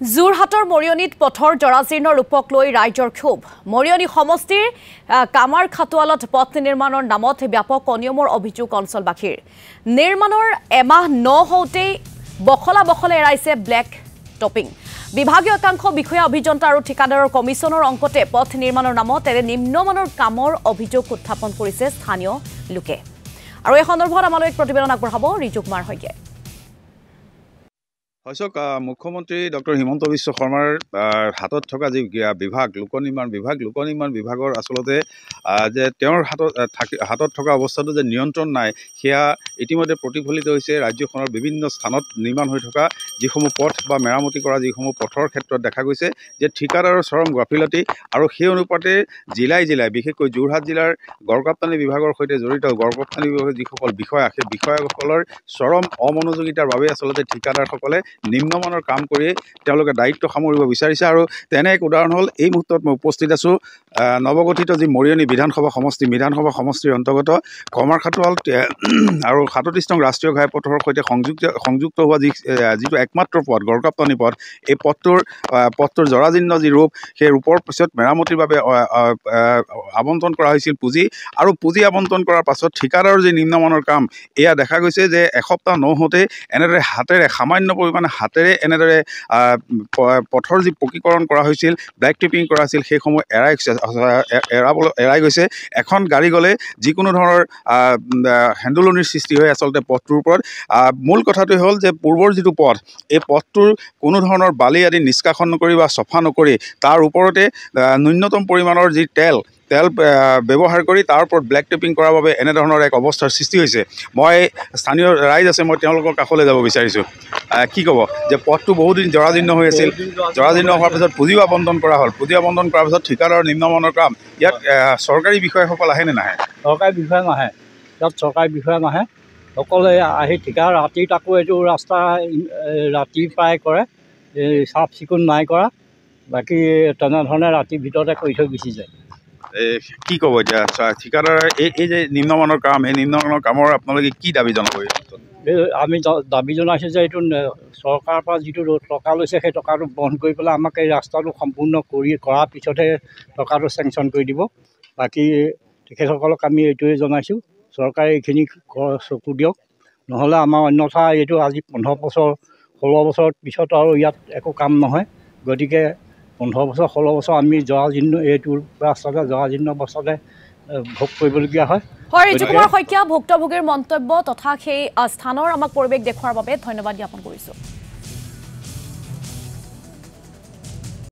যোৰহাটৰ মৰিয়নীত পথৰ জৰাজীৰ্ণ ৰূপক লৈ ৰাইজৰ ক্ষোভ মৰিয়নী সমষ্টিৰ কামাৰ খাটোৱালত পথ নিৰ্মাণৰ নামত ব্যাপক অনিয়মৰ অভিযোগ অঞ্চলবাসীৰ নিৰ্মাণৰ এমাহ নহওঁতেই বখলা এৰাইছে ব্লেক টপিং বিভাগীয় একাংশ বিষয়া অভিযন্তা আৰু ঠিকাদাৰৰ কমিছনৰ অংকতে পথ নিৰ্মাণৰ নামত এনে নিম্নমানৰ কামৰ অভিযোগ উত্থাপন কৰিছে স্থানীয় লোকে আৰু এই সন্দৰ্ভত আমালৈ এক প্ৰতিবেদন আগবঢ়াব ৰিজু কুমাৰ শইকীয়াই মুখ্যমন্ত্ৰী ডক্টৰ হিমন্ত বিশ্ব শৰ্মাৰ হাতত থকা যি বিভাগ লোক নিৰ্মাণ বিভাগৰ আসলতে যে তেওঁৰ হাতত থকা অৱস্থাটো যে নিয়ন্ত্ৰণ নাই সেয়া ইতিমধ্যে প্ৰতিফলিত হৈছে ৰাজ্যখনৰ বিভিন্ন স্থানত নিৰ্মাণ হৈ থকা যিসমূহ পথ বা মেৰামতি কৰা যিসমূহ পথৰ ক্ষেত্ৰত দেখা গৈছে যে ঠিকাদাৰৰ চৰম গাফিলতি আৰু সেই অনুপাতে জিলাই বিশেষকৈ যোৰহাট জিলাৰ গড়কাপ্তানি বিভাগৰ সৈতে জড়িত গড়কাপ্তানি বিভাগৰ যিসকল বিষয়া সেই বিষয়াসকলৰ চৰম অমনোযোগিতাৰ বাবে আসলতে ঠিকাদাৰসকলে নিম্নমানৰ কাম কৰি তেওঁলোকে দায়িত্ব সামৰিব বিচাৰিছে আৰু তেনে এক উদাহৰণ হ'ল এই মুহূৰ্তত মই উপস্থিত আছোঁ নৱগঠিত যি মৰিয়নী বিধানসভা সমষ্টিৰ অন্তৰ্গত কমাৰ খাটোৱাল আৰু ৩৭ নং ৰাষ্ট্ৰীয় ঘাইপথৰ সৈতে সংযুক্ত হোৱা যিটো একমাত্ৰ পথ গড়কাপ্তানি পথ এই পথটোৰ জৰাজীৰ্ণ যি ৰূপ সেই ৰূপৰ পিছত মেৰামতিৰ বাবে আবণ্টন কৰা হৈছিল পুঁজি আৰু পুঁজি আবণ্টন কৰাৰ পাছত ঠিকাদাৰৰ যি নিম্নমানৰ কাম এয়া দেখা গৈছে যে এসপ্তাহ নহওঁতে এনেদৰে সামান্য পৰিমাণে হাতেৰে এনেদৰে পথৰ যি পকীকৰণ কৰা হৈছিল ব্লেক টিপিং কৰা হৈছিল সেইসমূহ এৰাই গৈছে এখন গাড়ী গ'লে যিকোনো ধৰণৰ হেন্দুলনিৰ সৃষ্টি হয় আচলতে পথটোৰ ওপৰত মূল কথাটোৱে হ'ল যে পূৰ্বৰ যিটো পথ এই পথটোৰ কোনো ধৰণৰ বালি আদি নিষ্কাশন নকৰি বা চফা নকৰি তাৰ ওপৰতে ন্যূনতম পৰিমাণৰ যি তেল ব্যৱহাৰ কৰি তাৰ ওপৰত ব্লেক টেপিং কৰাৰ বাবে এনেধৰণৰ এক অৱস্থাৰ সৃষ্টি হৈছে মই স্থানীয় ৰাইজ আছে মই তেওঁলোকৰ কাষলৈ যাব বিচাৰিছোঁ কি ক'ব যে পথটো বহুদিন জৰাজীৰ্ণ হৈ আছিল জৰাজীৰ্ণ হোৱাৰ পিছত পুঁজিও আবণ্টন কৰা হ'ল পুঁজি আবণ্টন কৰাৰ পিছত ঠিকাদাৰৰ নিম্নমানৰ কাম ইয়াত চৰকাৰী বিষয়াসকল আহেনে নাহে চৰকাৰী বিষয়া নাহে সকলোৱে আহি ঠিকা ৰাতি তাকো এইটো ৰাস্তা ৰাতি প্ৰায় কৰে চাফ চিকুণ নাই কৰা বাকী তেনেধৰণে ৰাতিৰ ভিতৰতে কৰি থৈ গুচি যায় কি ক'ব এতিয়া ঠিকাদাৰ এই যে নিম্নমানৰ কাম এই নিম্নমানৰ কামৰ আপোনালোকে কি দাবী জনাব আমি দাবী জনাইছোঁ যে এইটো চৰকাৰৰ পৰা যিটো টকা লৈছে সেই টকাটো বন্ধ কৰি পেলাই আমাক এই ৰাস্তাটো সম্পূৰ্ণ কৰাৰ পিছতহে টকাটো চেংচন কৰি দিব বাকী তেখেতসকলক আমি এইটোৱে জনাইছোঁ চৰকাৰে এইখিনি চকু দিয়ক নহ'লে আমাৰ অন্যথা এইটো আজি 15 বছৰ 16 বছৰৰ পিছত আৰু ইয়াত একো কাম নহয় গতিকে 15 বছৰ 16 বছৰ আমি এইটো ৰাস্তাতে জৰাজীৰ্ণ অৱস্থাতে ভোগ কৰিবলগীয়া হয় ৰিজু কুমাৰ শইকীয়া ভুক্তভোগীৰ মন্তব্য তথা সেই স্থানৰ আমাক পৰিৱেশ দেখুৱাৰ বাবে ধন্যবাদ জ্ঞাপন কৰিছোঁ